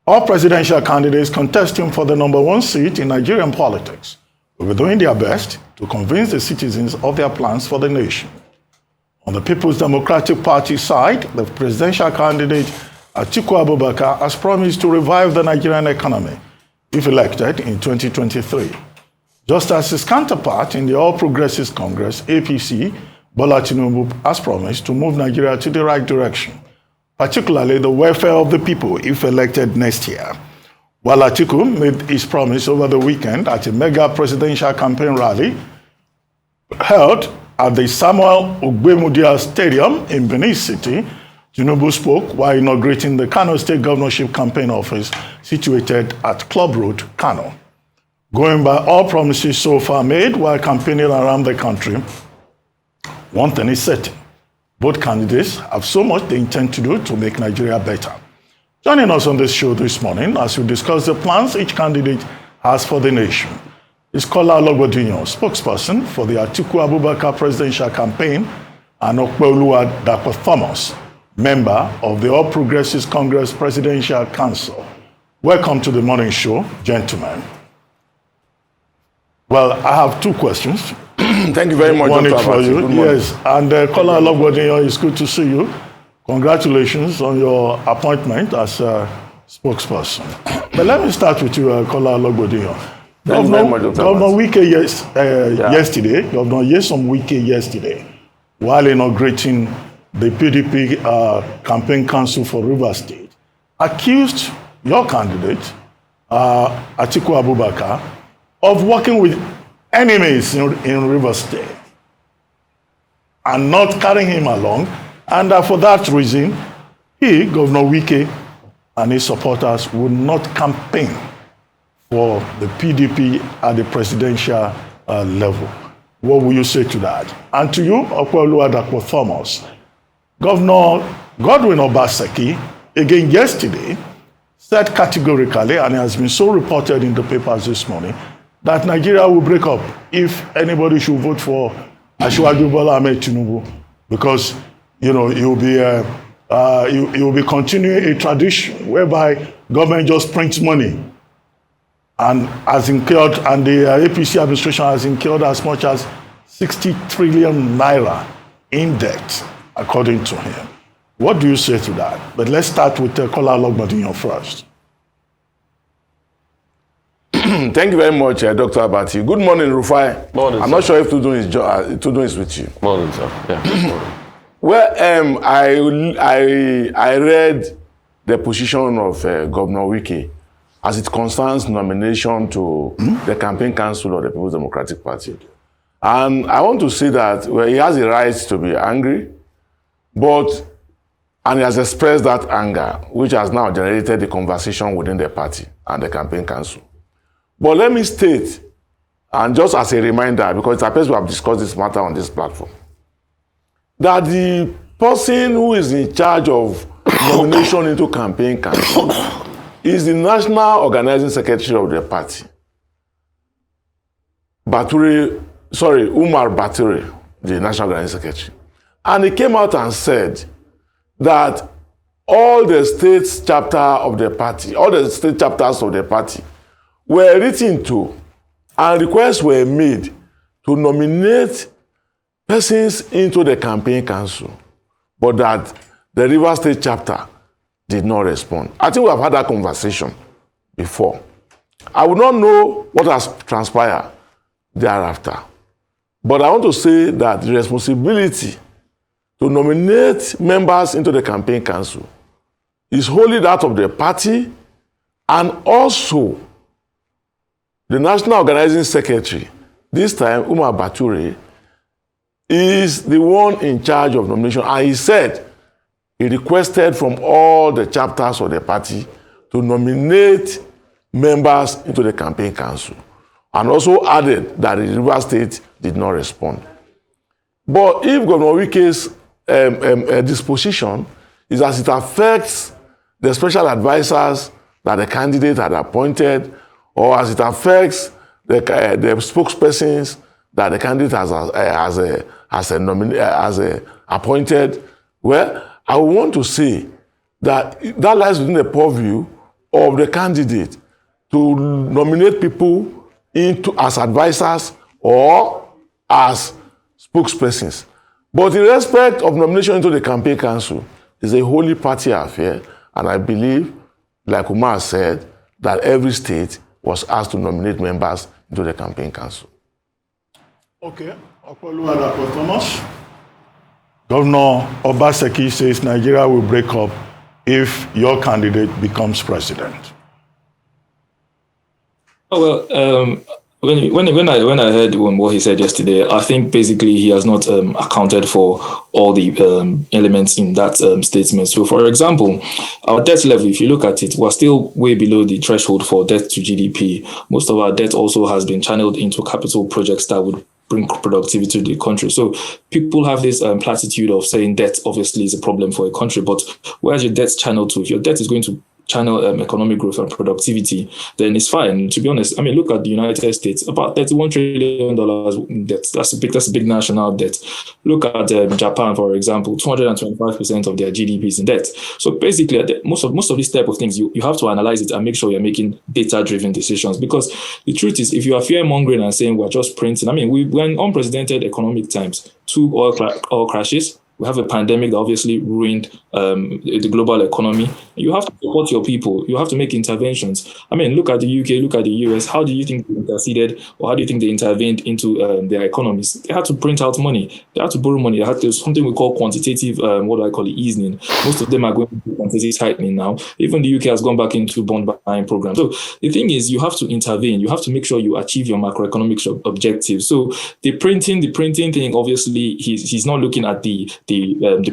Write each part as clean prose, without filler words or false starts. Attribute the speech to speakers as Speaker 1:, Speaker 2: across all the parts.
Speaker 1: All presidential candidates contesting for the #1 seat in Nigerian politics will be doing their best to convince the citizens of their plans for the nation. On the People's Democratic Party side, the presidential candidate Atiku Abubakar has promised to revive the Nigerian economy if elected in 2023. Just as his counterpart in the All Progressives Congress, APC, Bola Tinubu, has promised to move Nigeria to the right direction, particularly the welfare of the people if elected next year. While Atiku made his promise over the weekend at a mega presidential campaign rally held at the Samuel Ologbodiyan Stadium in Benin City, Tinubu spoke while inaugurating the Kano State Governorship Campaign Office situated at Club Road, Kano. Going by all promises so far made while campaigning around the country, one thing is certain: both candidates have so much they intend to do to make Nigeria better. Joining us on this show this morning as we discuss the plans each candidate has for the nation is Kola Ologbodiyan, spokesperson for the Atiku Abubakar presidential campaign, and Opeoluwa Dapo, member of the All Progressives Congress Presidential Council. Welcome to the morning show, gentlemen. Well, I have two questions.
Speaker 2: Thank you very much,
Speaker 1: One
Speaker 2: Dr.
Speaker 1: for you. Yes, and Kola
Speaker 2: you.
Speaker 1: Ologbodiyan, it's good to see you. Congratulations on your appointment as a spokesperson. But let me start with you, Kola Ologbodiyan. Governor Wike yesterday, Governor Yesom Wike yesterday, while inaugurating the PDP campaign council for Rivers State, accused your candidate, Atiku Abubakar, of working with enemies in Rivers State and not carrying him along. And for that reason, he, Governor Wike, and his supporters would not campaign for the PDP at the presidential level. What will you say to that? And to you, Opeoluwa Dapo, Governor Godwin Obaseki, again yesterday, said categorically, and it has been so reported in the papers this morning, that Nigeria will break up if anybody should vote for Asiwaju Bola Ahmed Tinubu, because he will be continuing a tradition whereby government just prints money and has incurred, and the APC administration has incurred as much as 60 trillion naira in debt, according to him. What do you say to that? But let's start with Kola Ologbodiyan first.
Speaker 2: Thank you very much, Dr. Abati. Good morning, Rufai.
Speaker 3: Morning,
Speaker 2: I'm
Speaker 3: sir.
Speaker 2: not sure if Tudun is with you.
Speaker 3: Morning, sir. Yeah.
Speaker 2: Well, I read the position of Governor Wike as it concerns nomination to the campaign council of the People's Democratic Party. And I want to say that he has a right to be angry, and he has expressed that anger, which has now generated the conversation within the party and the campaign council. But let me state, and just as a reminder, because it appears we have discussed this matter on this platform, that the person who is in charge of nomination into campaign council is the National Organizing Secretary of the party, Umar Bature, the National Organizing Secretary. And he came out and said that all the state chapters of the party were written to, and requests were made to nominate persons into the campaign council, but that the Rivers State chapter did not respond. I think we have had that conversation before. I would not know what has transpired thereafter, but I want to say that the responsibility to nominate members into the campaign council is wholly that of the party, and also the National Organizing Secretary, this time Umar Bature, is the one in charge of nomination. And he said he requested from all the chapters of the party to nominate members into the campaign council, and also added that the River State did not respond. But if Governor Wike's disposition is as it affects the special advisors that the candidate had appointed, or as it affects the spokespersons that the candidate has appointed, well, I want to say that lies within the purview of the candidate to nominate people into as advisors or as spokespersons. But in respect of nomination into the campaign council, it's a wholly party affair, and I believe, like Umar said, that every state was asked to nominate members into the campaign council.
Speaker 1: Okay, Opeoluwa Dapo Thomas. Governor Obaseki says Nigeria will break up if your candidate becomes president.
Speaker 3: Oh, well, when I heard what he said yesterday, I think basically he has not accounted for all the elements in that statement. So, for example, our debt level, if you look at it, we're still way below the threshold for debt to GDP. Most of our debt also has been channeled into capital projects that would bring productivity to the country. So people have this platitude of saying debt obviously is a problem for a country, but where's your debt channeled to? If your debt is going to channel economic growth and productivity, then it's fine. To be honest, I mean, look at the United States, about $31 trillion in debt. That's a big national debt. Look at Japan, for example, 225% of their GDP is in debt. So basically, most of these type of things, you have to analyze it and make sure you're making data-driven decisions. Because the truth is, if you are fear-mongering and saying we're just printing, I mean, we're in unprecedented economic times, 2 oil crashes. We have a pandemic that obviously ruined the global economy. You have to support your people. You have to make interventions. I mean, look at the UK, look at the US. How do you think they interceded, or how do you think they intervened into their economies? They had to print out money. They had to borrow money. They had to something we call quantitative, easing. Most of them are going into quantitative tightening now. Even the UK has gone back into bond buying program. So the thing is, you have to intervene. You have to make sure you achieve your macroeconomic objectives. So the printing thing, obviously, he's not looking at the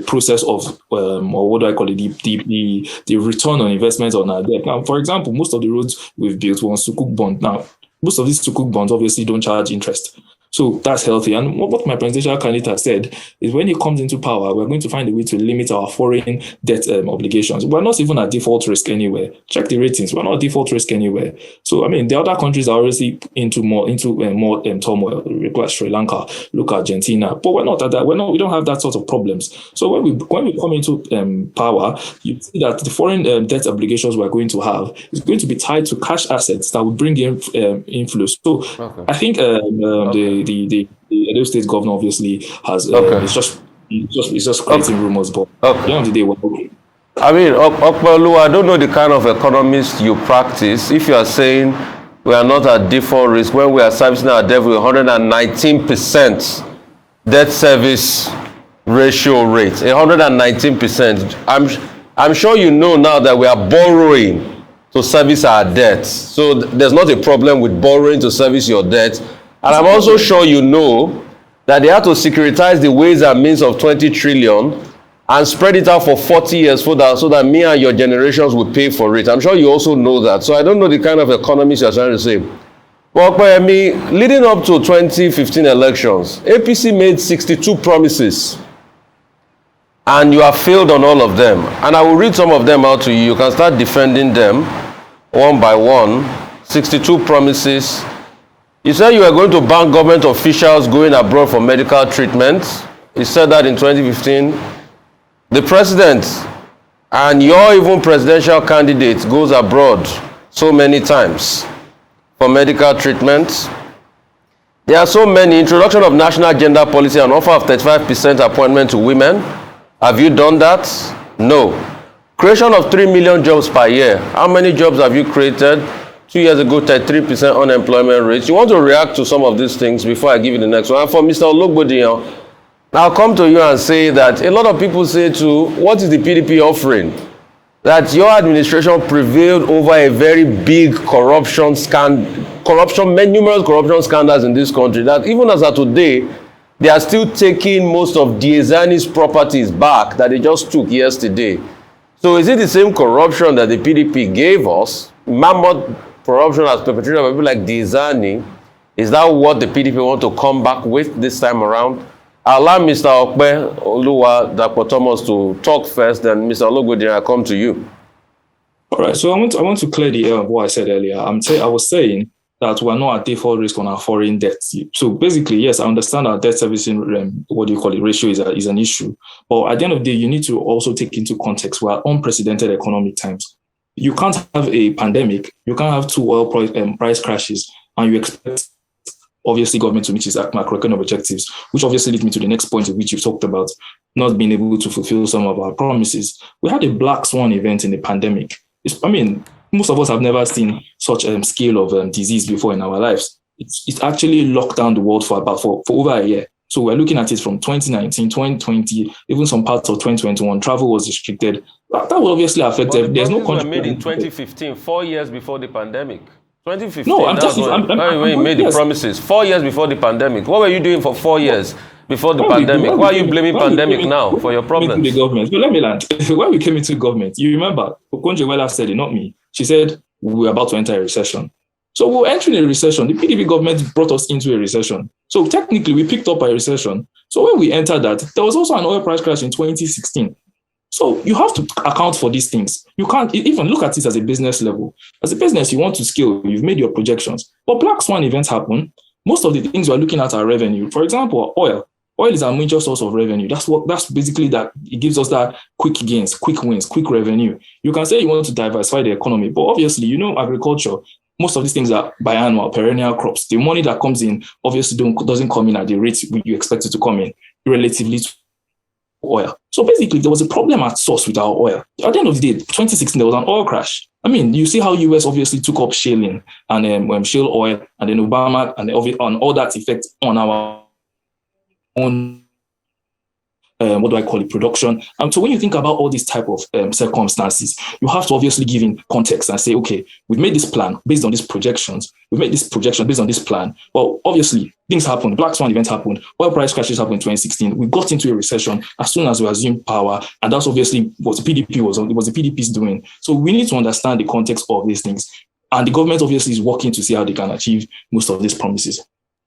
Speaker 3: process of or the return on investment on our debt. Now, for example, most of the roads we've built were on sukuk bond. Now, most of these sukuk bonds obviously don't charge interest. So that's healthy. And what my presidential candidate has said is when he comes into power, we're going to find a way to limit our foreign debt obligations. We're not even at default risk anywhere. Check the ratings. We're not at default risk anywhere. So, I mean, the other countries are already into more turmoil. Look at Sri Lanka, look at Argentina. But we're not at that. We don't have that sort of problems. So when we come into power, you see that the foreign debt obligations we're going to have is going to be tied to cash assets that will bring in inflows. So okay. I think the Edo State governor obviously has it's just creating rumors, but at the end of the day, we're okay.
Speaker 4: I mean, Opeoluwa, I don't know the kind of economist you practice. If you are saying we are not at default risk when we are servicing our debt with 119% debt service ratio rate, 119%. I'm sure you know now that we are borrowing to service our debt. So there's not a problem with borrowing to service your debt. And I'm also sure you know that they had to securitize the ways and means of 20 trillion and spread it out for 40 years so that me and your generations will pay for it. I'm sure you also know that. So I don't know the kind of economists you're trying to say. Well, leading up to 2015 elections, APC made 62 promises. And you have failed on all of them. And I will read some of them out to you. You can start defending them one by one. 62 promises. You said you were going to ban government officials going abroad for medical treatment. You said that in 2015. The president and your even presidential candidate goes abroad so many times for medical treatment. There are so many. Introduction of national gender policy and offer of 35% appointment to women. Have you done that? No. Creation of 3 million jobs per year. How many jobs have you created? 2 years ago, 33% unemployment rate. You want to react to some of these things before I give you the next one. And for Mr. Ologbodiyan, I'll come to you and say that a lot of people say to, what is the PDP offering? That your administration prevailed over a very big numerous corruption scandals in this country. That even as of today, they are still taking most of Diezani's properties back that they just took yesterday. So is it the same corruption that the PDP gave us? Mammoth corruption as perpetrated by people like Diezani. Is that what the PDP want to come back with this time around? I'll allow Mr. Opeoluwa Dapo Thomas to talk first, then Mr. Ologbodiyan, I'll come to you.
Speaker 3: All right, so I want to clear the air of what I said earlier. I was saying that we're not at default risk on our foreign debt. So basically, yes, I understand our debt servicing, ratio is an issue. But at the end of the day, you need to also take into context we're unprecedented economic times. You can't have a pandemic, you can't have two oil price crashes, and you expect, obviously, government to meet its macroeconomic objectives, which obviously leads me to the next point, which you've talked about, not being able to fulfill some of our promises. We had a black swan event in the pandemic. Most of us have never seen such a scale of disease before in our lives. It actually locked down the world for over a year. So we're looking at it from 2019, 2020, even some parts of 2021. Travel was restricted. That will obviously affect. There's no country.
Speaker 4: Were made in 2015, 4 years before the pandemic. 2015.
Speaker 3: No, when
Speaker 4: you made the promises. 4 years before the pandemic. What were you doing for 4 years before the pandemic? Why are you blaming pandemic now for your problems?
Speaker 3: The government. Let me land. When we came into government, you remember, Okonjo-Iweala said it, not me. She said we were about to enter a recession. So we were entering a recession. The PDP government brought us into a recession. So technically, we picked up a recession. So when we entered that, there was also an oil price crash in 2016. So you have to account for these things. You can't even look at it as a business level. As a business, you want to scale. You've made your projections. But black swan events happen. Most of the things we're looking at are revenue. For example, oil. Oil is our major source of revenue. That's basically that. It gives us that quick gains, quick wins, quick revenue. You can say you want to diversify the economy, but obviously, agriculture, most of these things are biannual, perennial crops. The money that comes in obviously doesn't come in at the rate you expect it to come in relatively to oil. So basically, there was a problem at source with our oil. At the end of the day, 2016, there was an oil crash. You see how US obviously took up shaling and shale oil, and then Obama and all that effect on our own production. So when you think about all these type of circumstances, you have to obviously give in context and say, okay, we've made this plan based on these projections. We've made this projection based on this plan. Well, obviously, things happened. Black swan event happened. Oil price crashes happened in 2016. We got into a recession as soon as we assumed power. And that's obviously what the PDP was. It was the PDP's doing. So we need to understand the context of these things. And the government obviously is working to see how they can achieve most of these promises.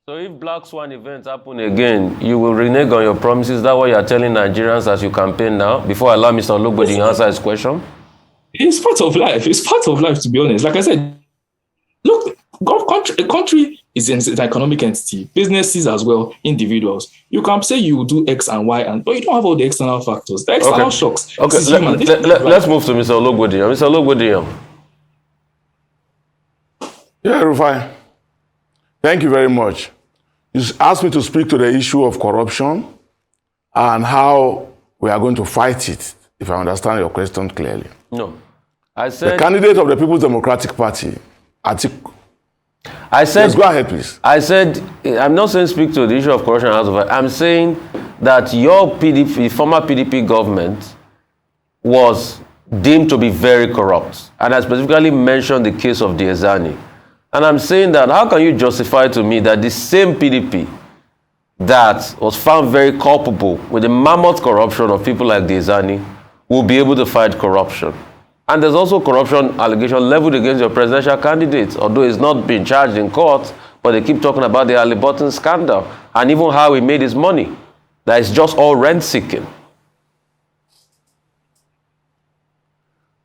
Speaker 4: So if black swan events happen again, you will renege on your promises? Is that what you are telling Nigerians as you campaign now? Before I allow Mr. Ologbodiyan to answer his question?
Speaker 3: It's part of life. It's part of life, to be honest. Like I said, look, a country is an economic entity. Businesses as well, individuals. You can say you will do X and Y, but you don't have all the external factors. The external shocks.
Speaker 4: Okay, let's move to Mr. Ologbodiyan. Mr. Ologbodiyan.
Speaker 2: Yeah, Rufai. Thank you very much. You asked me to speak to the issue of corruption and how we are going to fight it, if I understand your question clearly.
Speaker 4: No. I said...
Speaker 2: The candidate of the People's Democratic Party, Atiku.
Speaker 4: I said...
Speaker 2: Yes, go ahead, please.
Speaker 4: I said, I'm not saying speak to the issue of corruption. I'm saying that your PDP, former PDP government was deemed to be very corrupt. And I specifically mentioned the case of Diezani. And I'm saying that, how can you justify to me that the same PDP that was found very culpable with the mammoth corruption of people like Diezani will be able to fight corruption? And there's also corruption allegation leveled against your presidential candidate, although it's not been charged in court, but they keep talking about the Ali Button scandal and even how he made his money. That is just all rent-seeking.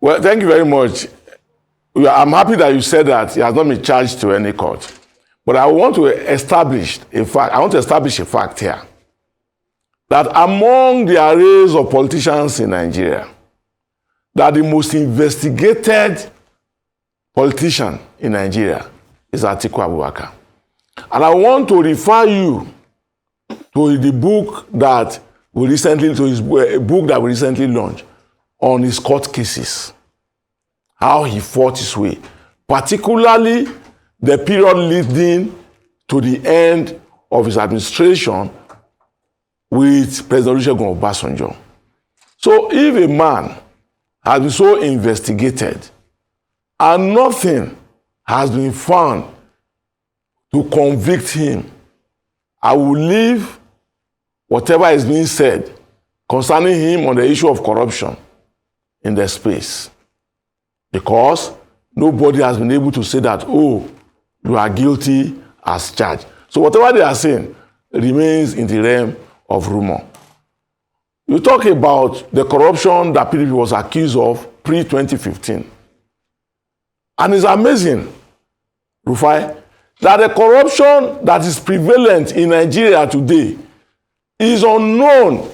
Speaker 2: Well, thank you very much. I'm happy that you said that he has not been charged to any court. But I want to establish a fact here. That among the arrays of politicians in Nigeria, that the most investigated politician in Nigeria is Atiku Abubakar. And I want to refer you to the book that we recently launched on his court cases. How he fought his way, particularly the period leading to the end of his administration with President Olusegun Obasanjo. So if a man has been so investigated and nothing has been found to convict him, I will leave whatever is being said concerning him on the issue of corruption in the space. Because nobody has been able to say that, oh, you are guilty as charged. So whatever they are saying remains in the realm of rumor. You talk about the corruption that PDP was accused of pre-2015. And it's amazing, Rufai, that the corruption that is prevalent in Nigeria today is unknown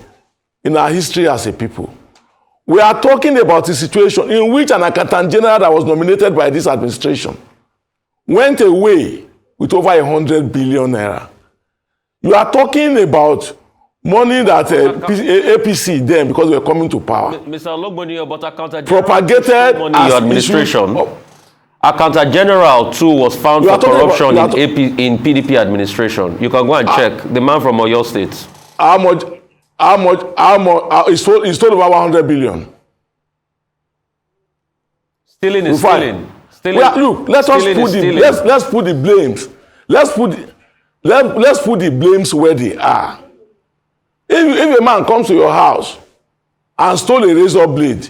Speaker 2: in our history as a people. We are talking about a situation in which an accountant general that was nominated by this administration went away with over 100 billion naira. You are talking about money that APC then, because we are coming to power,
Speaker 4: Mr. Ologbodiyan, but accountant
Speaker 2: propagated
Speaker 4: money in your administration. Accountant General too was found for corruption in PDP administration. You can go and check. The man from Oyo State.
Speaker 2: How much? He stole over 100 billion.
Speaker 4: Stealing is stealing.
Speaker 2: Look, let's put the blames. Let's put the blames where they are. If a man comes to your house and stole a razor blade,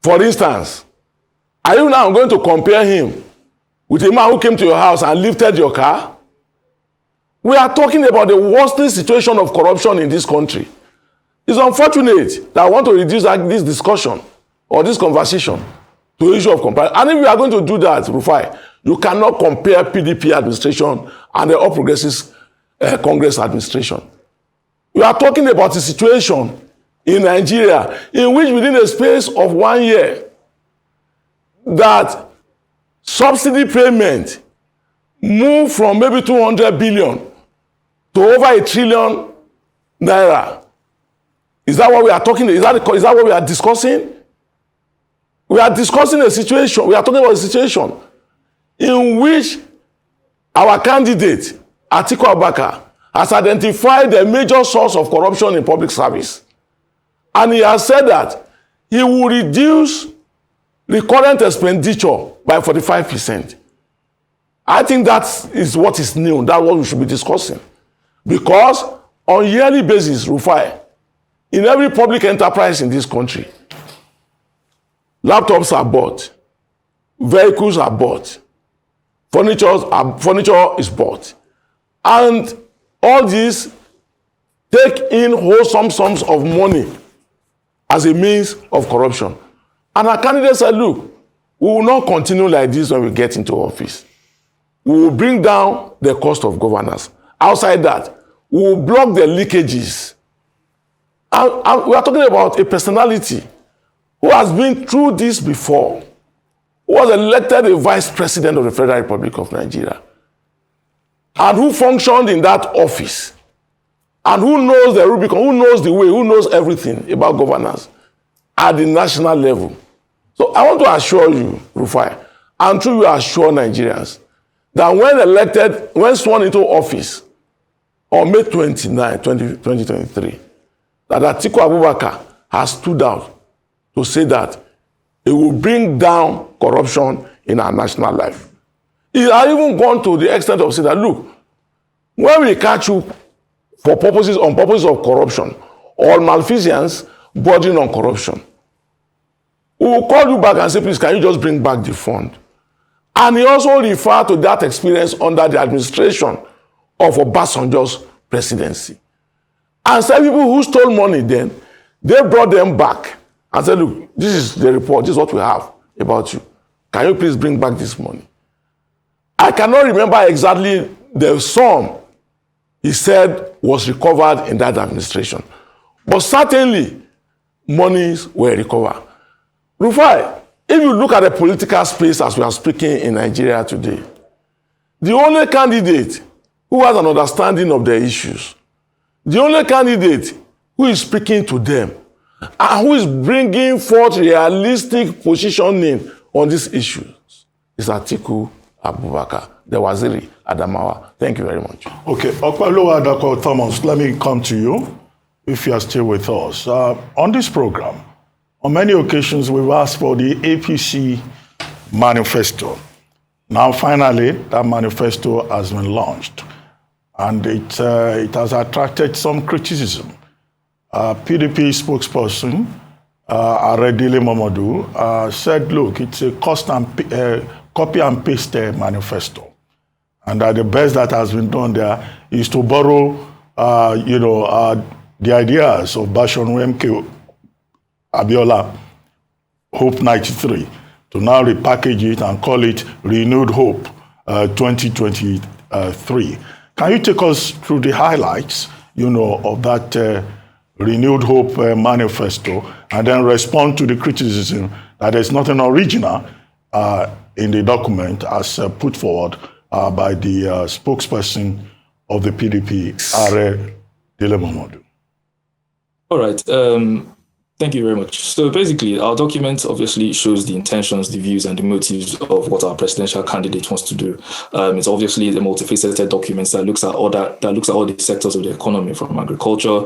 Speaker 2: for instance, are you now going to compare him with a man who came to your house and lifted your car? We are talking about the worsening situation of corruption in this country. It's unfortunate that I want to reduce this discussion or this conversation to the issue of comparison. And if we are going to do that, Rufai, you cannot compare PDP administration and the All Progressives Congress administration. We are talking about a situation in Nigeria in which within a space of 1 year, that subsidy payment moved from maybe 200 billion to over 1 trillion naira. Is that what we are talking? Is that what we are discussing? We are discussing a situation. We are talking about a situation in which our candidate, Atiku Abubakar, has identified the major source of corruption in public service. And he has said that he will reduce the current expenditure by 45%. I think that is what is new. That's what we should be discussing. Because on a yearly basis, Rufai, in every public enterprise in this country, laptops are bought, vehicles are bought, furniture is bought. And all these take in wholesome sums of money as a means of corruption. And our candidate said, look, we will not continue like this when we get into office. We will bring down the cost of governance. Outside that, we will block the leakages. And we are talking about a personality who has been through this before, who was elected a vice president of the Federal Republic of Nigeria, and who functioned in that office, and who knows the Rubicon, who knows the way, who knows everything about governance at the national level. So I want to assure you, Rufai, and through you assure Nigerians, that when sworn into office on May 29, 2023, that Atiku Abubakar has stood out to say that it will bring down corruption in our national life. He has even gone to the extent of saying that, look, when we catch you on purposes of corruption, or malfeasance bordering on corruption, we will call you back and say, please, can you just bring back the fund? And he also referred to that experience under the administration of Obasanjo's presidency. And some people who stole money then, they brought them back and said, look, this is the report, this is what we have about you. Can you please bring back this money? I cannot remember exactly the sum he said was recovered in that administration. But certainly, monies were recovered. Rufai, if you look at the political space as we are speaking in Nigeria today, the only candidate who has an understanding of the issues, the only candidate who is speaking to them, and who is bringing forth realistic positioning on these issues is Atiku Abubakar, the Waziri Adamawa. Thank you very much.
Speaker 1: Okay, Opeoluwa, Dr. Thomas, let me come to you if you are still with us. On this program, on many occasions, we've asked for the APC manifesto. Now, finally, that manifesto has been launched, and it has attracted some criticism. PDP spokesperson, Aredile Momodu, said, look, it's a copy and paste manifesto. And that the best that has been done there is to borrow, the ideas of Bashorun MK Abiola, Hope 93, to now repackage it and call it Renewed Hope 2023. Can you take us through the highlights, of that renewed hope manifesto, and then respond to the criticism that there's nothing original in the document as put forward by the spokesperson of the PDP, Are Dele Momodu.
Speaker 3: All right. Thank you very much. So basically, our document obviously shows the intentions, the views, and the motives of what our presidential candidate wants to do. It's obviously the multifaceted document that looks at all the sectors of the economy, from agriculture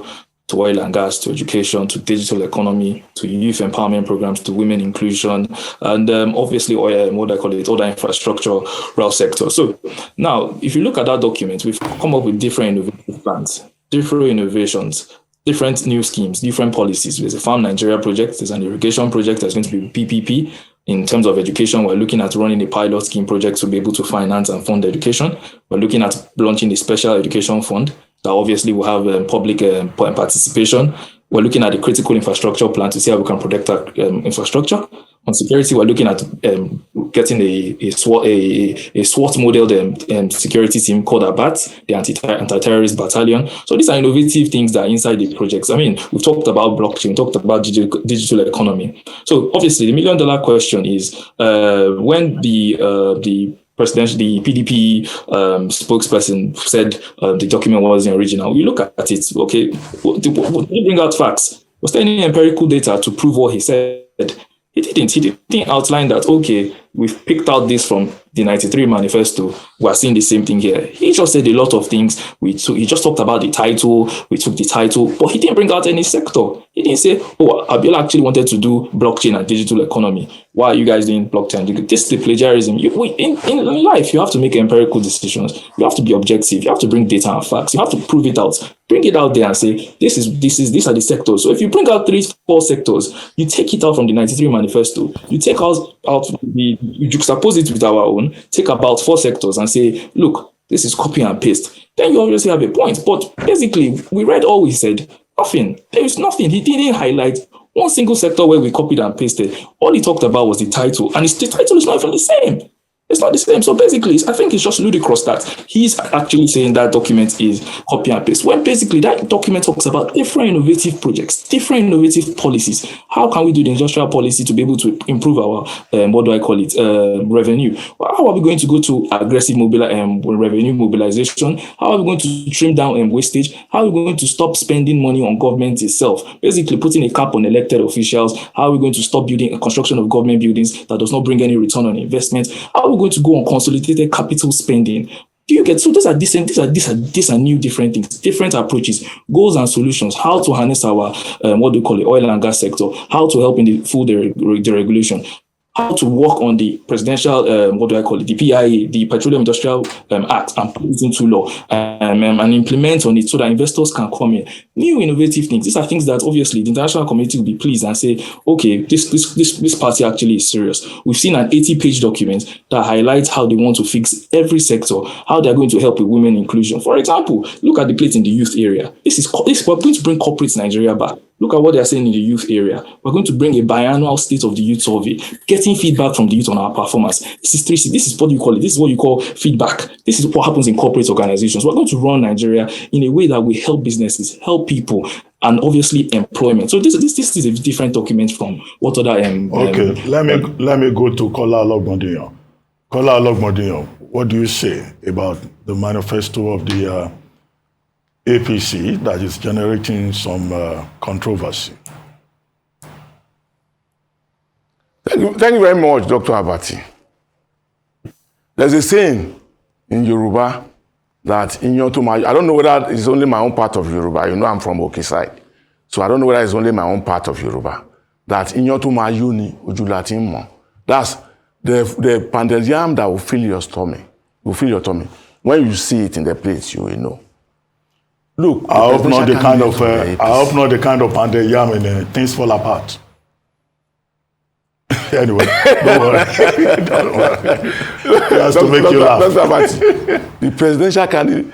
Speaker 3: to oil and gas, to education, to digital economy, to youth empowerment programs, to women inclusion, and obviously other infrastructural sectors. So now, if you look at that document, we've come up with different innovative plans, different innovations, different new schemes, different policies. There's a Farm Nigeria project, there's an irrigation project, there's going to be PPP. In terms of education, we're looking at running a pilot scheme project to be able to finance and fund education. We're looking at launching a special education fund that obviously will have public participation. We're looking at a critical infrastructure plan to see how we can protect our infrastructure. On security, we're looking at getting a SWAT modeled security team called ABAT, the Anti-Terrorist Battalion. So these are innovative things that are inside the projects. I mean, we've talked about blockchain, we talked about digital economy. So obviously, the $1 million question is when the PDP spokesperson said the document wasn't original. We look at it, okay, he bring out facts. Was there any empirical data to prove what he said? He didn't outline that, okay, we've picked out this from the 93 manifesto. We're seeing the same thing here. He just said a lot of things. He just talked about the title. We took the title, but he didn't bring out any sector. He didn't say, oh, Abiola actually wanted to do blockchain and digital economy. Why are you guys doing blockchain? This is the plagiarism. In life, you have to make empirical decisions. You have to be objective. You have to bring data and facts. You have to prove it out. Bring it out there and say, these are the sectors. So if you bring out 3-4 sectors, you take it out from the 93 manifesto, you take out you juxtapose it with our own, take about 4 sectors and say, look, this is copy and paste. Then you obviously have a point. But basically, we read all he said. Nothing. There is nothing. He didn't highlight one single sector where we copied and pasted. All he talked about was the title. And the title is not even the same. It's not the same. So basically, I think it's just ludicrous that he's actually saying that document is copy and paste, when basically that document talks about different innovative projects, different innovative policies. How can we do the industrial policy to be able to improve our, revenue? How are we going to go to aggressive revenue mobilization? How are we going to trim down wastage? How are we going to stop spending money on government itself? Basically, putting a cap on elected officials. How are we going to stop building a construction of government buildings that does not bring any return on investment? How are we going to go on consolidated capital spending? Do you get? So these are new different things, different approaches, goals and solutions. How to harness our oil and gas sector? How to help in the food deregulation? How to work on the presidential, the PIA, the Petroleum Industrial Act, and put it into law and implement on it so that investors can come in. New innovative things. These are things that obviously the international community will be pleased and say, okay, this party actually is serious. We've seen an 80-page document that highlights how they want to fix every sector, how they're going to help with women inclusion. For example, look at the plate in the youth area. We're going to bring corporate Nigeria back. Look at what they're saying in the youth area. We're going to bring a biannual state of the youth survey, getting feedback from the youth on our performance. This is what you call it. This is what you call feedback. This is what happens in corporate organizations. We're going to run Nigeria in a way that will help businesses, help people, and obviously employment. So this is a different document from what other
Speaker 1: okay, let me go to Kola Ologbodiyan. Kola Ologbodiyan, what do you say about the manifesto of the APC that is generating some controversy?
Speaker 2: Thank you very much, Dr. Abati. There's a saying in Yoruba that I don't know whether it's only my own part of Yoruba. You know I'm from Oke side. So I don't know whether it's only my own part of Yoruba. That inyo to ma yuni ojulatin mo. That's the pounded yam that will fill your tummy. Will fill your tummy. When you see it in the plate, you will know. Look,
Speaker 1: I hope not the kind of pounded yam and things fall apart. Anyway, don't worry. Don't worry. It has to make you laugh.
Speaker 2: The presidential candidate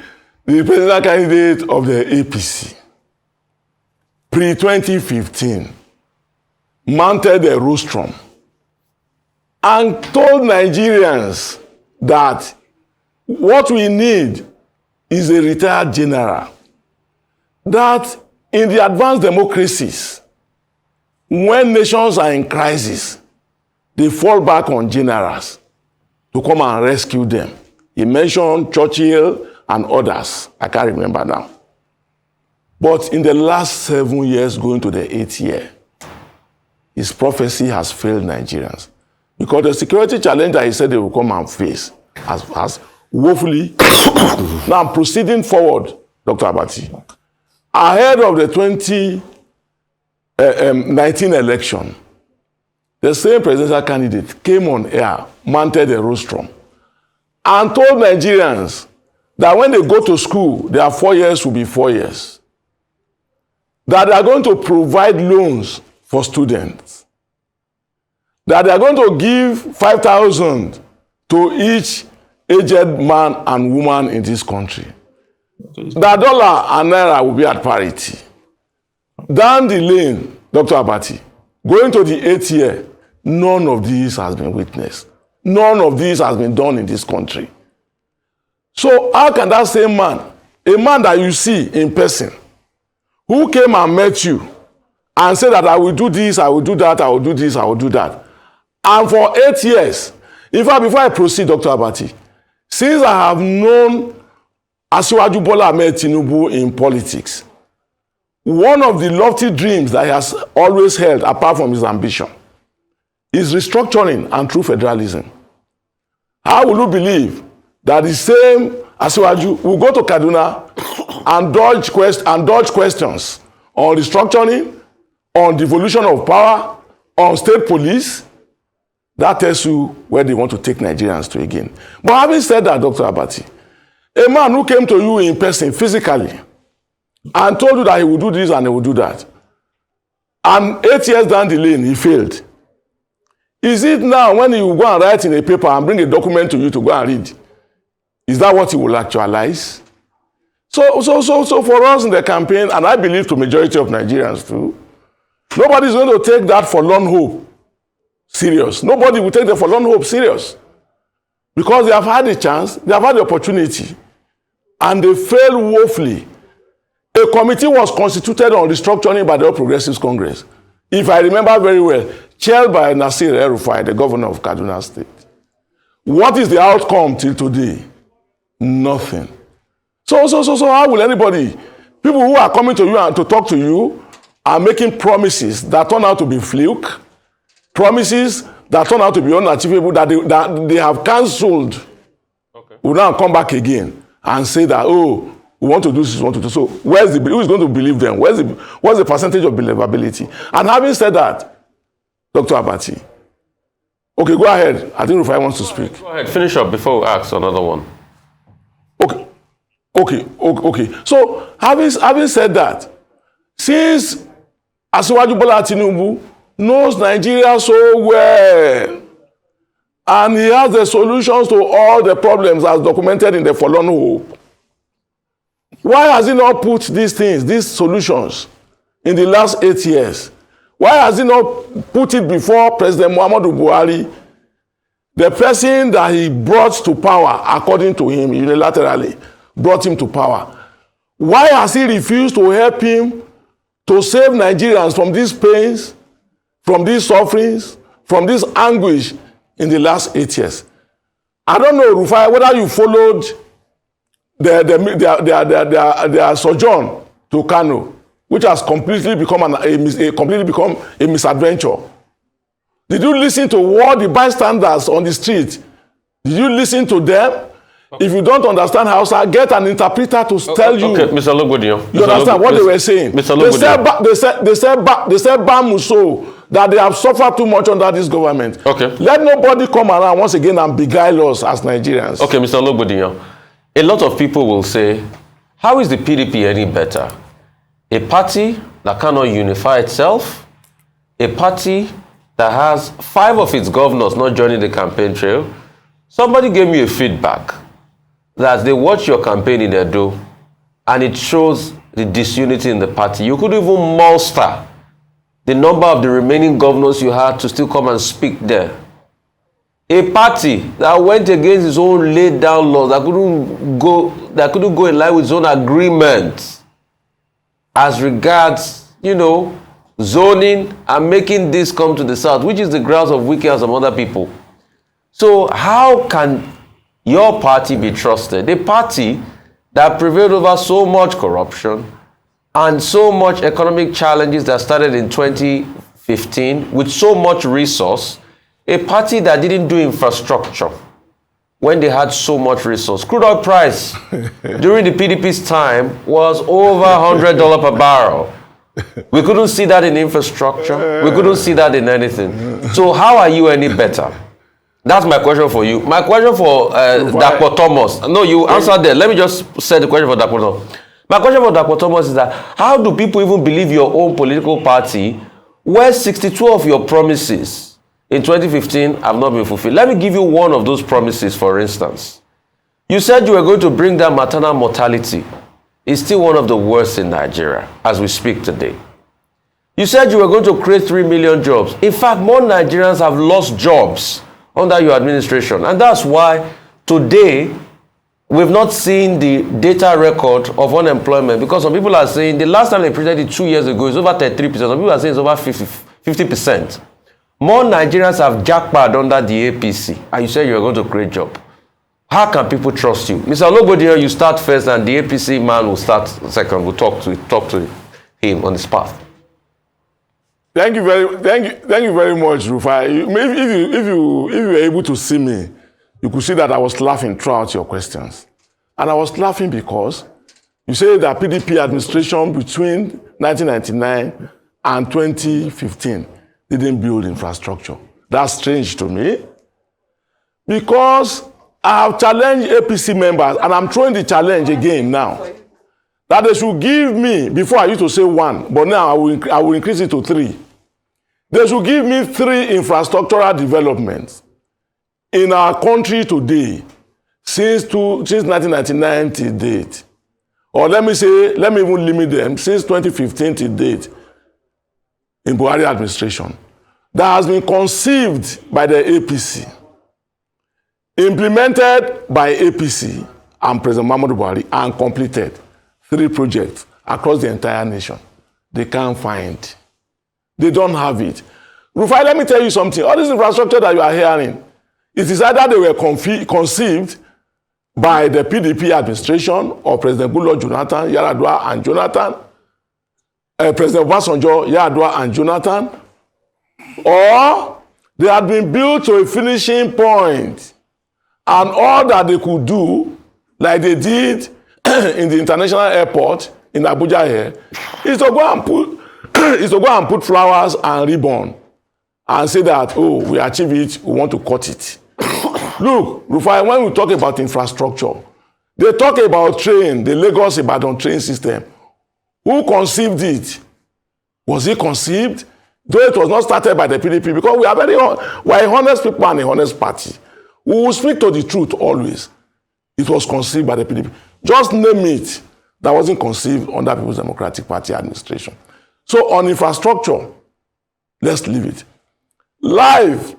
Speaker 2: of the APC, pre-2015, mounted a rostrum and told Nigerians that what we need is a retired general. That In the advanced democracies, when nations are in crisis, they fall back on generals to come and rescue them. He mentioned Churchill and others. I can't remember now. But in the last 7 years, going to the 8th year, his prophecy has failed Nigerians. Because the security challenge that he said they will come and face has woefully. Now I'm proceeding forward, Dr. Abati. Ahead of the 2019 election, the same presidential candidate came on air, mounted a rostrum, and told Nigerians that when they go to school, their 4 years will be 4 years. That they are going to provide loans for students. That they are going to give 5,000 to each aged man and woman in this country. That dollar and naira will be at parity. Down the lane, Dr. Abati, going to the 8th year, none of this has been witnessed. None of this has been done in this country. So how can that same man, a man that you see in person, who came and met you and said that I will do this, I will do that, I will do this, I will do that, and for 8 years, in fact, before I proceed, Dr. Abati, since I have known Asiwaju Bola Ahmed Tinubu in politics, one of the lofty dreams that he has always held, apart from his ambition, is restructuring and true federalism. How will you believe that the same Asiwaju will go to Kaduna and dodge questions on restructuring, on devolution of power, on state police? That tells you where they want to take Nigerians to again. But having said that, Dr. Abati, a man who came to you in person, physically, and told you that he would do this and he would do that, and 8 years down the lane, he failed. Is it now when you go and write in a paper and bring a document to you to go and read? Is that what he will actualize? So for us in the campaign, and I believe to majority of Nigerians too, nobody's going to take that forlorn hope serious. Nobody will take the forlorn hope serious. Because they have had a chance, they have had the opportunity, and they failed woefully. A committee was constituted on restructuring by the All Progressives Congress, if I remember very well, chaired by Nasir El-Rufai, the governor of Kaduna State. What is the outcome till today? Nothing. So how will anybody, people who are coming to you and to talk to you, are making promises that turn out to be fluke, promises that turn out to be unachievable, that they have cancelled, will now come back again and say that, oh, we want to do this, we want to do so. Who is going to believe them? What's the percentage of believability? And having said that, Dr. Abati, okay, go ahead. I think Rufai wants to speak.
Speaker 4: Go ahead, finish up before we ask another one.
Speaker 2: Okay. So, having said that, since Asiwaju Bola Tinubu knows Nigeria so well, and he has the solutions to all the problems as documented in the Forlorn Hope, why has he not put these solutions in the last 8 years? Why has he not put it before President Muhammadu Buhari, the person that he brought to power, according to him, unilaterally, brought him to power? Why has he refused to help him to save Nigerians from these pains, from these sufferings, from this anguish in the last 8 years? I don't know, Rufai, whether you followed their sojourn to Kano, which has completely become a misadventure. Did you listen to what the bystanders on the street? Did you listen to them? If you don't understand Hausa, get an interpreter to tell you.
Speaker 4: Okay, Mr. Ologbodiyan.
Speaker 2: You understand what they were saying?
Speaker 4: Mr. Ologbodiyan.
Speaker 2: They said Bamuso, that they have suffered too much under this government.
Speaker 4: Okay.
Speaker 2: Let nobody come around once again and beguile us as Nigerians.
Speaker 4: Okay, Mr. Ologbodiyan. A lot of people will say, how is the PDP any better? A party that cannot unify itself, a party that has 5 of its governors not joining the campaign trail. Somebody gave me a feedback that they watch your campaign in Edo and it shows the disunity in the party. You could even muster the number of the remaining governors you had to still come and speak there. A party that went against its own laid down laws, that couldn't go in line with its own agreements. as regards, zoning and making this come to the south, which is the grounds of Wike and some other people. So how can your party be trusted? A party that prevailed over so much corruption and so much economic challenges that started in 2015 with so much resource, a party that didn't do infrastructure when they had so much resource. Crude oil price during the PDP's time was over $100 per barrel. We couldn't see that in infrastructure. We couldn't see that in anything. So how are you any better? That's my question for you. My question for Dapo Thomas. No, you answered that. Let me just say the question for Dapo Thomas. My question for Dapo Thomas is that how do people even believe your own political party where 62 of your promises in 2015 have not been fulfilled? Let me give you one of those promises, for instance. You said you were going to bring down maternal mortality. It's still one of the worst in Nigeria as we speak today. You said you were going to create 3 million jobs. In fact, more Nigerians have lost jobs under your administration. And that's why today we've not seen the data record of unemployment, because some people are saying the last time they printed it 2 years ago is over 33%. Some people are saying it's over 50%. More Nigerians have jackpot under the APC, and you said you were going to create job. How can people trust you? Mr. Ologbodiyan, you start first, and the APC man will start second. We'll talk to him on his path.
Speaker 2: Thank you very much, Rufai. If you were able to see me, you could see that I was laughing throughout your questions. And I was laughing because you say that PDP administration between 1999 and 2015 didn't build infrastructure. That's strange to me. Because I have challenged APC members, and I'm throwing the challenge again now, that they should give me, before I used to say 1, but now I will increase it to 3. They should give me 3 infrastructural developments in our country today since 1999 till date. Or let me even limit them, since 2015 till date in Buhari administration, that has been conceived by the APC, implemented by APC and President Muhammadu Buhari, and completed 3 projects across the entire nation. They can't find. They don't have it. Rufai, let me tell you something. All this infrastructure that you are hearing, it is either they were conceived by the PDP administration or President Goodluck Jonathan, Yar'Adua and Jonathan, President Obasanjo, Yar'Adua and Jonathan, or they had been built to a finishing point, and all that they could do, like they did in the international airport in Abuja here, is to go and put flowers and ribbon and say that, oh, we achieve it, we want to cut it. Look, Rufai, when we talk about infrastructure, they talk about train, the Lagos-Ibadan train system. Who conceived it? Was it conceived? Though it was not started by the PDP, because we are honest people and a honest party. We will speak to the truth always. It was conceived by the PDP. Just name it that wasn't conceived under People's Democratic Party administration. So on infrastructure, let's leave it. Life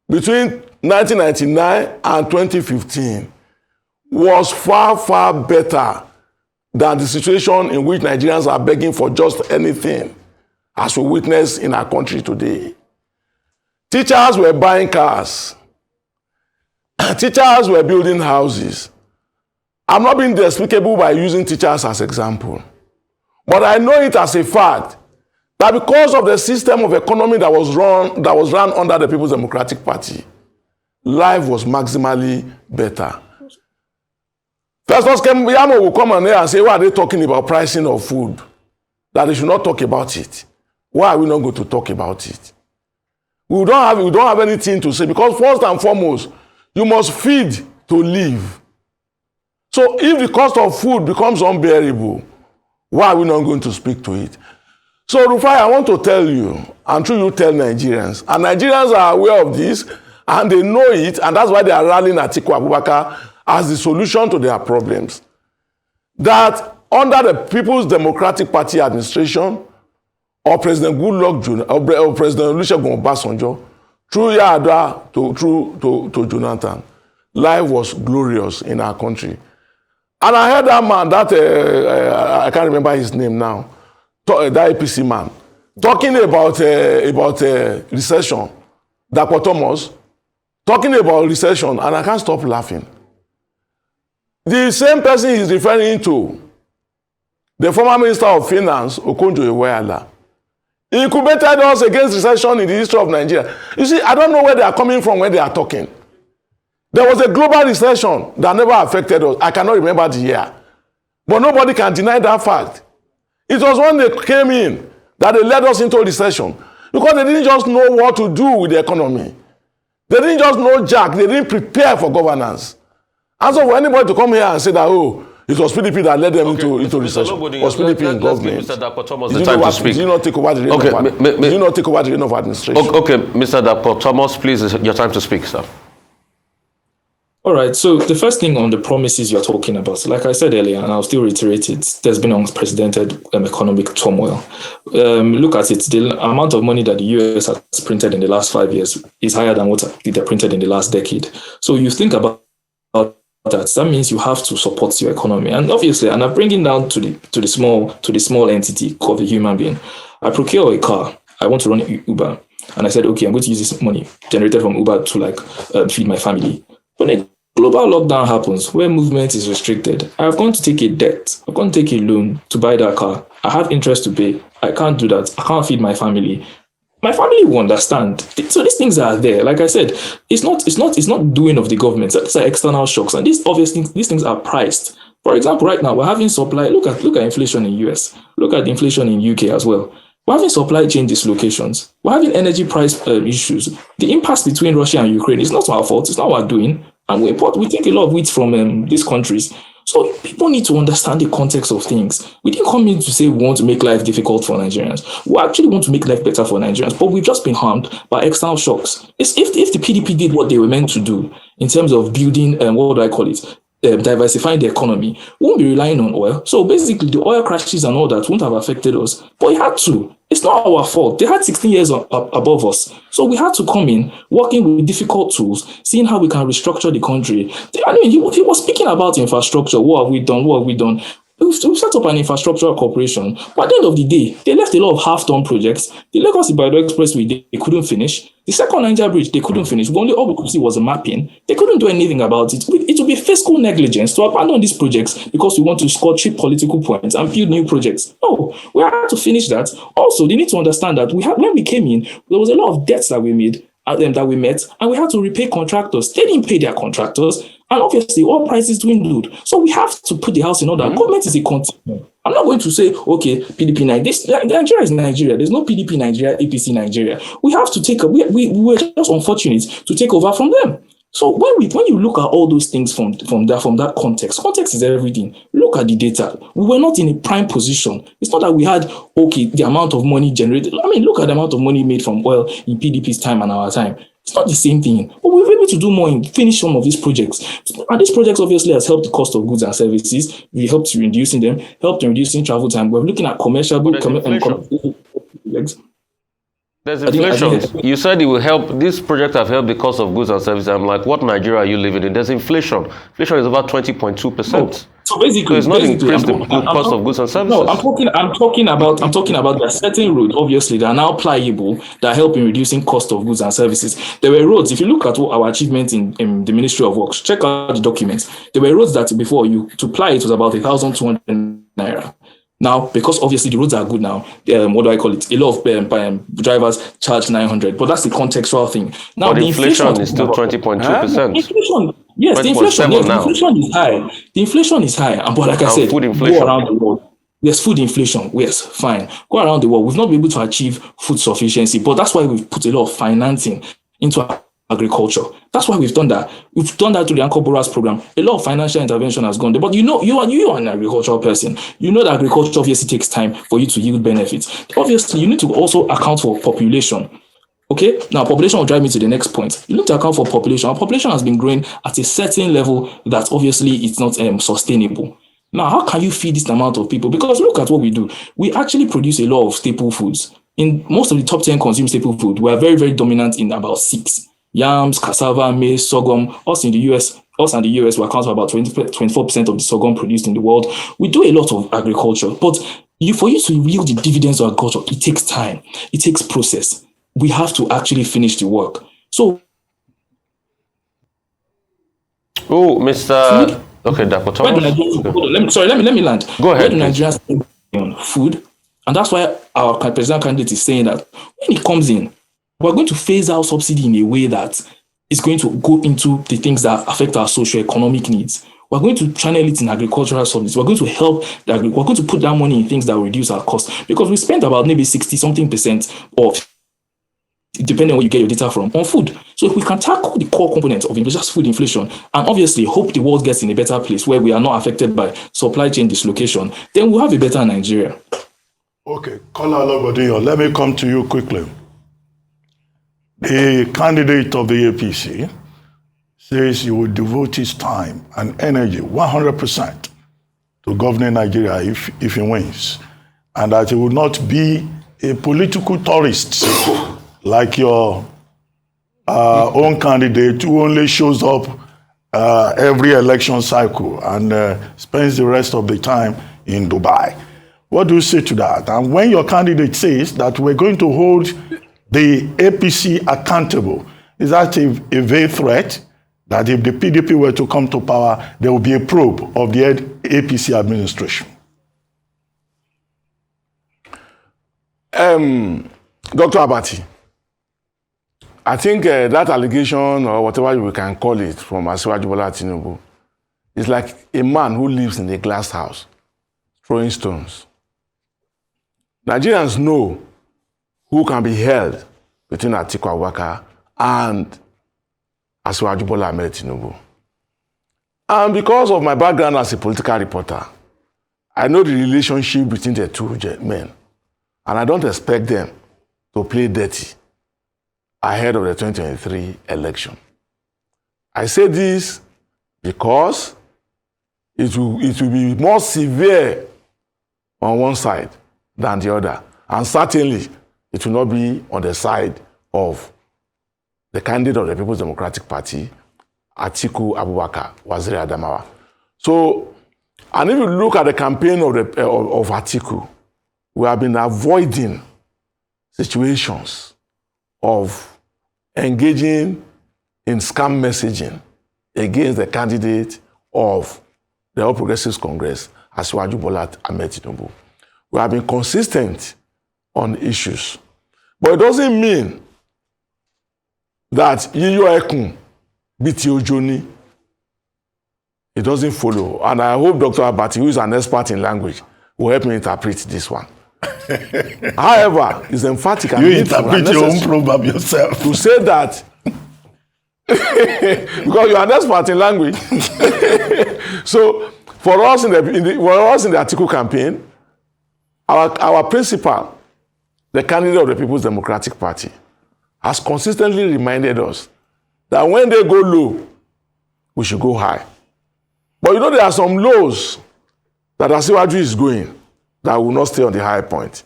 Speaker 2: between 1999 and 2015 was far, far better than the situation in which Nigerians are begging for just anything, as we witness in our country today. Teachers were buying cars. Teachers were building houses. I'm not being despicable by using teachers as example, but I know it as a fact that because of the system of economy that was run under the People's Democratic Party, life was maximally better. Festus Keyamo will come on there and say, why are they talking about pricing of food? That they should not talk about it. Why are we not going to talk about it? We don't have anything to say, because first and foremost, you must feed to live. So if the cost of food becomes unbearable, why are we not going to speak to it? So Rufai, I want to tell you, and through you tell Nigerians, and Nigerians are aware of this, and they know it, and that's why they are rallying Atiku Abubakar as the solution to their problems, that under the People's Democratic Party administration, or President Goodluck or President Olusegun Obasanjo, through Yar'Adua to Jonathan, life was glorious in our country. And I heard that man, I can't remember his name now, that APC man, talking about recession, Dapo Thomas, talking about recession, and I can't stop laughing. The same person he's referring to, the former Minister of Finance, Okonjo-Iweala, incubated us against recession in the history of Nigeria. You see, I don't know where they are coming from when they are talking. There was a global recession that never affected us. I cannot remember the year. But nobody can deny that fact. It was when they came in that they led us into recession. Because they didn't just know what to do with the economy. They didn't just know jack. They didn't prepare for governance. And so for anybody to come here and say that, oh, it was PDP that led them into recession. It was PDP in government.
Speaker 4: Mr. Dapo Thomas, the time to speak.
Speaker 2: Did you not take over the reign of did you not take over the reign of administration?
Speaker 4: Okay, Mr. Dapo Thomas, please, it's your time to speak, sir.
Speaker 3: All right. So the first thing on the promises you're talking about, like I said earlier, and I'll still reiterate it, there's been unprecedented economic turmoil. Look at it. The amount of money that the US has printed in the last 5 years is higher than what they printed in the last decade. So you think about that means you have to support your economy. And obviously, and I'm bringing down to the small entity called the human being. I procure a car. I want to run Uber. And I said, okay, I'm going to use this money generated from Uber to feed my family. When a global lockdown happens, where movement is restricted, I've gone to take a debt. I've gone to take a loan to buy that car. I have interest to pay. I can't do that. I can't feed my family. My family will understand. So these things are there. Like I said, it's not doing of the government. These are external shocks, and these things are priced. For example, right now we're having supply. Look at inflation in US. Look at inflation in UK as well. We're having supply chain dislocations. We're having energy price issues. The impasse between Russia and Ukraine is not our fault. It's not our doing. And we take a lot of wheat from these countries. So people need to understand the context of things. We didn't come in to say we want to make life difficult for Nigerians. We actually want to make life better for Nigerians, but we've just been harmed by external shocks. If the PDP did what they were meant to do in terms of building, diversifying the economy, we won't be relying on oil. So basically, the oil crashes and all that won't have affected us, but it had to. It's not our fault. They had 16 years above us. So we had to come in, working with difficult tools, seeing how we can restructure the country. I mean, he was speaking about infrastructure. What have we done? What have we done? We've set up an infrastructural corporation. But at the end of the day, they left a lot of half-done projects. The Lagos-Ibadan Expressway, they couldn't finish. The second Niger Bridge, they couldn't finish. All we could see was a mapping. They couldn't do anything about it. It would be fiscal negligence to abandon these projects because we want to score cheap political points and build new projects. No, we had to finish that. Also, they need to understand that when we came in, there was a lot of debts that we made, that we met, and we had to repay contractors. They didn't pay their contractors. And obviously, all prices dwindled. So we have to put the house in order. Government is a continuum. I'm not going to say, okay, PDP Nigeria. Nigeria is Nigeria. There's no PDP Nigeria, APC Nigeria. We have to take we were just unfortunate to take over from them. So when you look at all those things from that context is everything. Look at the data. We were not in a prime position. It's not that we had, the amount of money generated. I mean, look at the amount of money made from oil in PDP's time and our time. It's not the same thing. But we were able to do more and finish some of these projects. And these projects obviously has helped the cost of goods and services. We helped in reducing them, helped in reducing travel time. We're looking at commercial.
Speaker 4: There's inflation. You said it will help. These projects have helped the cost of goods and services. I'm like, what Nigeria are you living in? There's inflation. Inflation is about 20.2%.
Speaker 3: So basically,
Speaker 4: it's not increased the cost of goods and services.
Speaker 3: No, I'm talking about there are certain roads, obviously, that are now pliable that help in reducing cost of goods and services. There were roads. If you look at our achievements in the Ministry of Works, check out the documents. There were roads that before to ply it was about 1,200 naira. Now, because obviously the roads are good now, A lot of drivers charge 900, but that's the contextual thing. Now,
Speaker 4: but the inflation is still 20.2%.
Speaker 3: Inflation, yes, the inflation is high. The inflation is high, but like I said,
Speaker 4: food inflation.
Speaker 3: Go around the world. There's food inflation. Yes, fine. Go around the world. We've not been able to achieve food sufficiency, but that's why we've put a lot of financing into agriculture. That's why we've done that. We've done that to the Uncle Boras program. A lot of financial intervention has gone there. But you are an agricultural person. You know that agriculture obviously takes time for you to yield benefits. Obviously, you need to also account for population. Okay, now population will drive me to the next point. You need to account for population. Our population has been growing at a certain level that obviously it's not sustainable. Now, how can you feed this amount of people? Because look at what we do. We actually produce a lot of staple foods. In most of the top 10 consume staple food, we are very, very dominant in about 6. Yams, cassava, maize, sorghum. Us and the US, we account for about 24% of the sorghum produced in the world. We do a lot of agriculture, but for you to yield the dividends of agriculture, it takes time. It takes process. We have to actually finish the work. So,
Speaker 4: Mr. Okay, Dapo Thomas.
Speaker 3: Let me land.
Speaker 4: Go ahead.
Speaker 3: Where do Nigerians spend on food? And that's why our presidential candidate is saying that when it comes in, we're going to phase out subsidy in a way that is going to go into the things that affect our socio-economic needs. We're going to channel it in agricultural subsidies. We're going to help we're going to put that money in things that will reduce our costs, because we spend about maybe 60-something% of, depending on where you get your data from, on food. So if we can tackle the core components of just food inflation, and obviously hope the world gets in a better place where we are not affected by supply chain dislocation, then we'll have a better Nigeria.
Speaker 1: Okay, Kola Ologbodiyan, let me come to you quickly. The candidate of the APC says he will devote his time and energy 100% to governing Nigeria if he wins, and that he will not be a political tourist like your own candidate who only shows up every election cycle and spends the rest of the time in Dubai. What do you say to that? And when your candidate says that we're going to hold the APC accountable, is that a vague threat that if the PDP were to come to power, there will be a probe of the APC administration?
Speaker 2: Dr. Abati, I think that allegation, or whatever we can call it, from Asiwaju Bola Tinubu is like a man who lives in a glass house throwing stones. Nigerians know who can be held between Atiku Abubakar and Asiwaju Bola Tinubu. And because of my background as a political reporter, I know the relationship between the two men. And I don't expect them to play dirty ahead of the 2023 election. I say this because it will be more severe on one side than the other. And certainly, it will not be on the side of the candidate of the People's Democratic Party, Atiku Abubakar, Waziri Adamawa. So, and if you look at the campaign of Atiku, we have been avoiding situations of engaging in scam messaging against the candidate of the All Progressives Congress, Asiwaju Bola Ahmed Tinubu. We have been consistent on issues. But it doesn't mean that Yiyo Ekun biti Ojoni. It doesn't follow. And I hope Dr. Abati, who is an expert in language, will help me interpret this one. However, it's emphatic and
Speaker 1: you interpret your own proverb yourself
Speaker 2: to say that because you are an expert in language. So for us in the article campaign, our principal, the candidate of the People's Democratic Party, has consistently reminded us that when they go low, we should go high. But you know, there are some lows that Asiwaju is going that will not stay on the high point.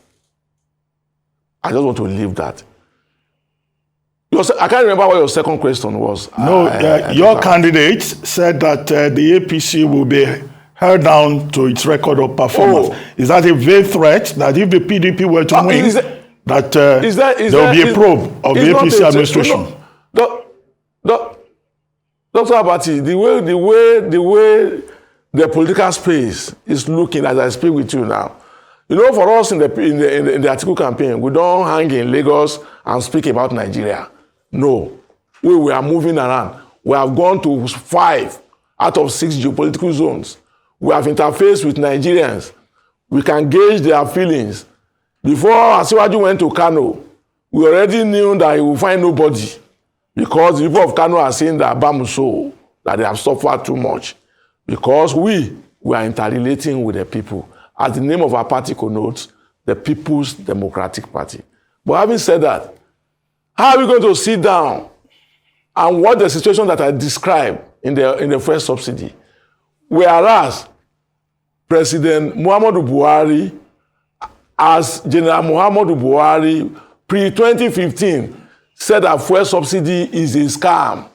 Speaker 2: I just want to leave that. I can't remember what your second question was.
Speaker 1: No, your candidate said that the APC will be held down to its record of performance. Is that a vague threat that if the PDP were to win, there will be a probe of the APC administration?
Speaker 2: Dr. Abati, the way the political space is looking as I speak with you now, you know, for us in the article campaign, we don't hang in Lagos and speak about Nigeria. No, we are moving around. We have gone to 5 out of 6 geopolitical zones. We have interfaced with Nigerians. We can gauge their feelings. Before Asiwaju went to Kano, we already knew that he would find nobody, because the people of Kano are saying that Bamuso, that they have suffered too much, because we are interrelating with the people. As the name of our party connotes, the People's Democratic Party. But having said that, how are we going to sit down and watch the situation that I described in the first subsidy? Whereas President Muhammadu Buhari, as General Muhammadu Buhari, pre-2015, said that fuel subsidy is a scam.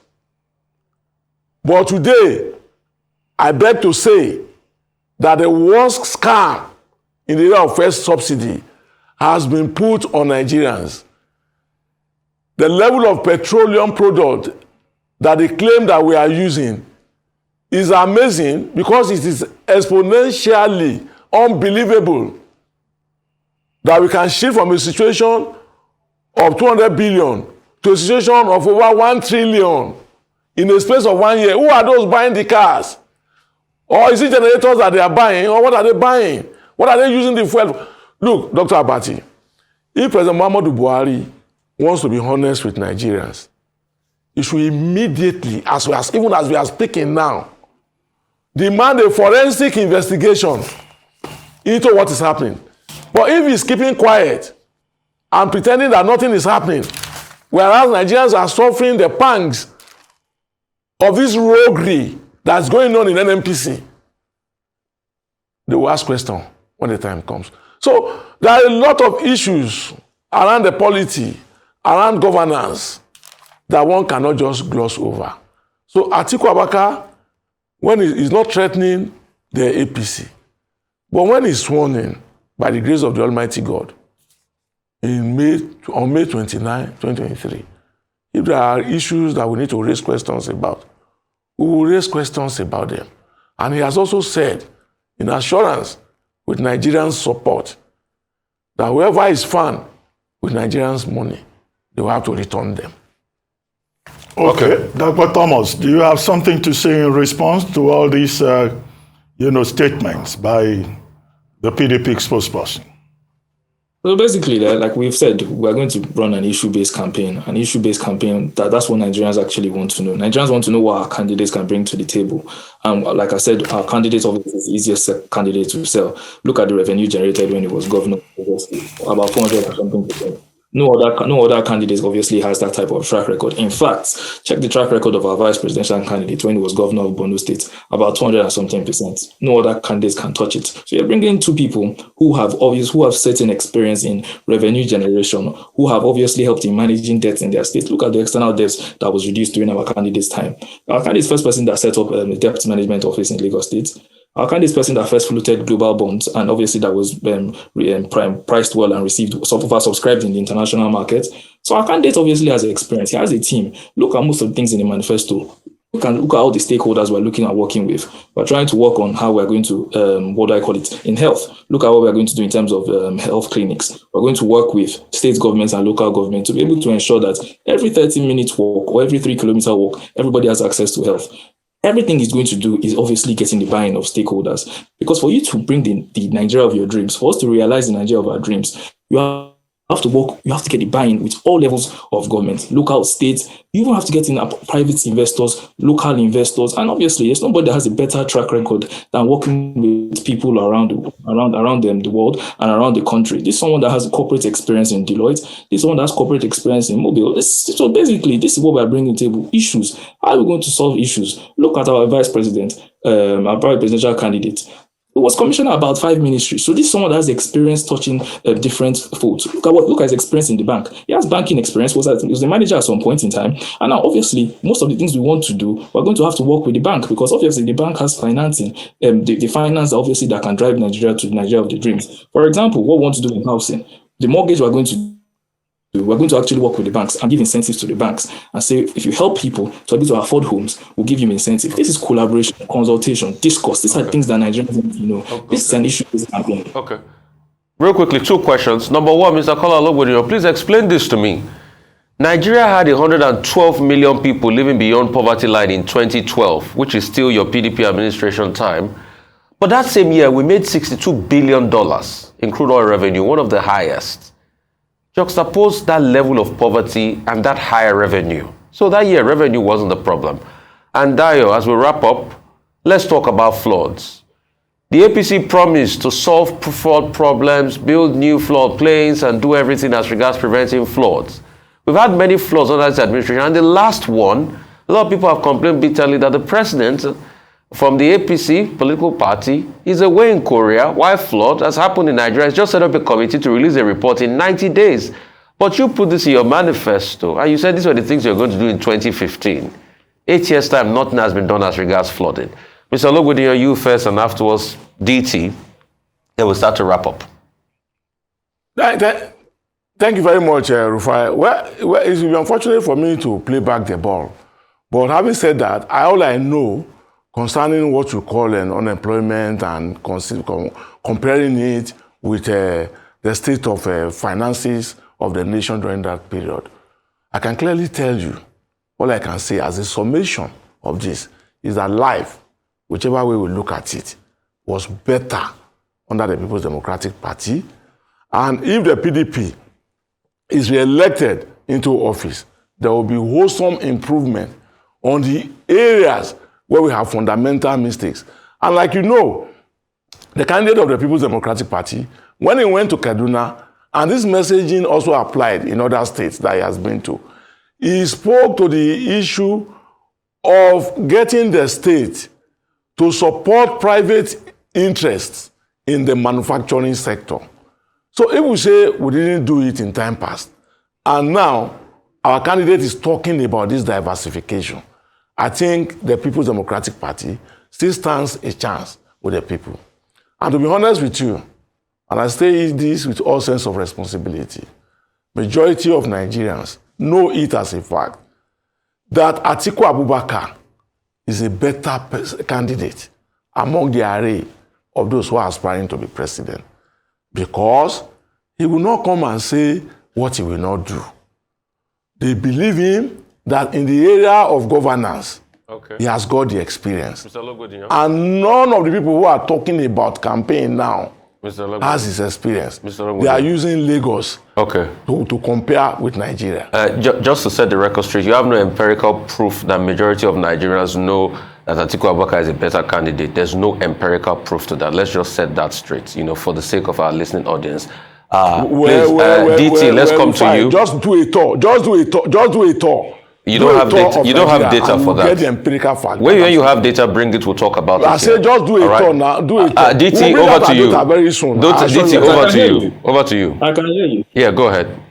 Speaker 2: But today, I beg to say that the worst scam in the area of first subsidy has been put on Nigerians. The level of petroleum product that they claim that we are using is amazing because it is exponentially unbelievable that we can shift from a situation of 200 billion to a situation of over 1 trillion in a space of 1 year. Who are those buying the cars? Or is it generators that they are buying? Or what are they buying? What are they using the fuel? Look, Dr. Abati, if President Muhammadu Buhari wants to be honest with Nigerians, he should immediately, even as we are speaking now, demand a forensic investigation into what is happening. But if he's keeping quiet and pretending that nothing is happening, whereas Nigerians are suffering the pangs of this roguery that's going on in NNPC, they will ask questions when the time comes. So there are a lot of issues around the polity, around governance, that one cannot just gloss over. So Atiku Abubakar, when he's not threatening the APC, but when he's sworn in by the grace of the Almighty God on May 29, 2023, if there are issues that we need to raise questions about, we will raise questions about them. And he has also said, in assurance with Nigerians' support, that whoever is found with Nigerians' money, they will have to return them.
Speaker 1: Okay. Dr. Thomas, do you have something to say in response to all these, statements by the PDP spokesperson?
Speaker 3: So basically, like we've said, we're going to run an issue-based campaign. An issue-based campaign, that's what Nigerians actually want to know. Nigerians want to know what our candidates can bring to the table. Like I said, our candidates obviously is the easiest candidate to sell. Look at the revenue generated when he was governor, about 400 or something percent. No other candidate obviously has that type of track record. In fact, check the track record of our vice presidential candidate when he was governor of Borno State, about 200 and something percent. No other candidates can touch it. So you're bringing two people who have certain experience in revenue generation, who have obviously helped in managing debts in their state. Look at the external debts that was reduced during our candidate's time. Our candidate's first person that set up a debt management office in Lagos State. Our candidate's person that first floated global bonds, and obviously that was priced well and received oversubscribed in the international market. So our candidate obviously has experience. He has a team. Look at most of the things in the manifesto. Look at all the stakeholders we're looking at working with. We're trying to work on how we're going to, in health. Look at what we're going to do in terms of health clinics. We're going to work with state governments and local government to be able to ensure that every 30-minute walk or every 3-kilometer walk, everybody has access to health. Everything he's going to do is obviously getting the buy-in of stakeholders. Because for you to bring the Nigeria of your dreams, for us to realize the Nigeria of our dreams, you have to work, you have to get the buy-in with all levels of government, local, state. You even have to get in private investors, local investors, and obviously there's nobody that has a better track record than working with people around the world and around the country. This is someone that has corporate experience in Deloitte. This is someone that has corporate experience in Mobile. So basically, this is what we're bringing to the table: issues. How are we going to solve issues? Look at our vice president, our vice presidential candidate. He was commissioner about 5 ministries. So this is someone that has experience touching different folds. Look at his experience in the bank. He has banking experience. He was the manager at some point in time. And now, obviously, most of the things we want to do, we're going to have to work with the bank, because obviously the bank has financing, the finance obviously that can drive Nigeria to Nigeria of the dreams. For example, what we want to do in housing, the mortgage we're going to actually work with the banks and give incentives to the banks and say, if you help people to be able to afford homes, we'll give you incentive. This is collaboration, consultation, discourse. These are things that Nigerians need to know. Okay. This is an issue.
Speaker 4: Okay. Real quickly, 2 questions. Number 1, Mr. Kola Ologbodiyan, please explain this to me. Nigeria had 112 million people living beyond poverty line in 2012, which is still your PDP administration time. But that same year, we made $62 billion in crude oil revenue, one of the highest. Juxtapose that level of poverty and that higher revenue. So that year, revenue wasn't the problem. And Dayo, as we wrap up, let's talk about floods. The APC promised to solve flood problems, build new flood plains, and do everything as regards preventing floods. We've had many floods under this administration, and the last one, a lot of people have complained bitterly that the president from the APC political party is away in Korea, while flood has happened in Nigeria. Has just set up a committee to release a report in 90 days. But you put this in your manifesto, and you said these were the things you're going to do in 2015. 8 years' time, nothing has been done as regards flooding. Mr. Ologbodiyan, you first, and afterwards, DT. Then we'll start to wrap up.
Speaker 2: Thank you very much, Rufai. Well, it will be unfortunate for me to play back the ball. But having said that, all I know concerning what you call an unemployment and comparing it with the state of finances of the nation during that period, I can clearly tell you, all I can say as a summation of this is that life, whichever way we look at it, was better under the People's Democratic Party. And if the PDP is re-elected into office, there will be wholesome improvement on the areas where we have fundamental mistakes. And like you know, the candidate of the People's Democratic Party, when he went to Kaduna, and this messaging also applied in other states that he has been to, he spoke to the issue of getting the state to support private interests in the manufacturing sector. So if we say we didn't do it in time past, and now our candidate is talking about this diversification, I think the People's Democratic Party still stands a chance with the people. And to be honest with you, and I say this with all sense of responsibility, majority of Nigerians know it as a fact that Atiku Abubakar is a better candidate among the array of those who are aspiring to be president, because he will not come and say what he will not do. They believe him that in the area of governance, he has got the experience.
Speaker 4: Mr. Ologbodiyan.
Speaker 2: And none of the people who are talking about campaign now has his experience. They are using Lagos to compare with Nigeria.
Speaker 4: Just to set the record straight, you have no empirical proof that majority of Nigerians know that Atiku Abubakar is a better candidate. There's no empirical proof to that. Let's just set that straight, for the sake of our listening audience. DT, let's come to you.
Speaker 2: Just do a tour. Just do a tour.
Speaker 4: You don't have data. You don't have data for that.
Speaker 2: Get the empirical fact.
Speaker 4: When you have data, bring it. We'll talk about it.
Speaker 2: I say just do a tour now. Do a tour.
Speaker 4: DT, over to you.
Speaker 2: Very soon.
Speaker 4: DT, over to you. Over to you.
Speaker 3: I can hear you.
Speaker 4: Yeah, go ahead.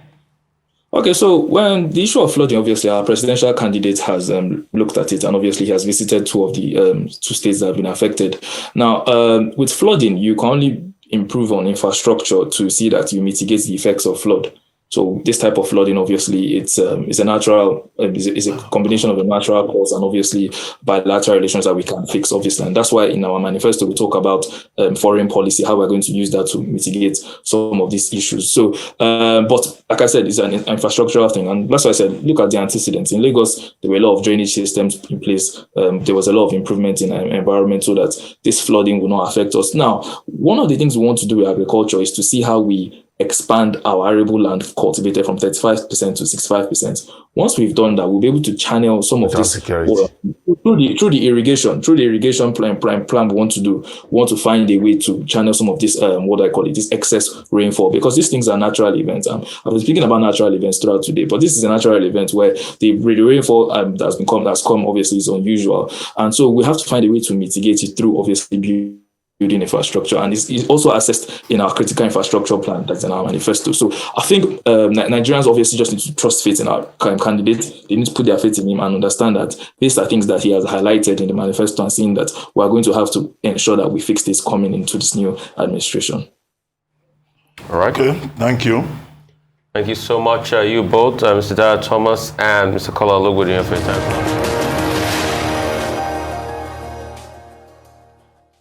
Speaker 3: Okay, so when the issue of flooding, obviously our presidential candidate has looked at it, and obviously he has visited two of the two states that have been affected. Now, with flooding, you can only improve on infrastructure to see that you mitigate the effects of flood. So this type of flooding, obviously, it's a natural, it's a combination of a natural cause and obviously bilateral relations that we can fix, obviously. And that's why in our manifesto, we talk about foreign policy, how we're going to use that to mitigate some of these issues. So, but like I said, it's an infrastructural thing. And that's why I said, look at the antecedents. In Lagos, there were a lot of drainage systems in place. There was a lot of improvement in environment so that this flooding will not affect us. Now, one of the things we want to do with agriculture is to see how we expand our arable land cultivated from 35% to 65%. Once we've done that, we'll be able to channel some of this water through the irrigation plan we want to do. We want to find a way to channel some of this this excess rainfall, because these things are natural events. I was speaking about natural events throughout today, but this is a natural event where the rainfall that's come obviously is unusual, and so we have to find a way to mitigate it through obviously building infrastructure, and it's also assessed in our critical infrastructure plan that's in our manifesto. So I think Nigerians obviously just need to trust faith in our candidate. They need to put their faith in him and understand that these are things that he has highlighted in the manifesto, and seeing that we are going to have to ensure that we fix this coming into this new administration.
Speaker 4: All right.
Speaker 1: Okay, thank you.
Speaker 4: Thank you so much, you both, Mr. Dara Thomas and Mr. Kola Ologbodiyan, for your time.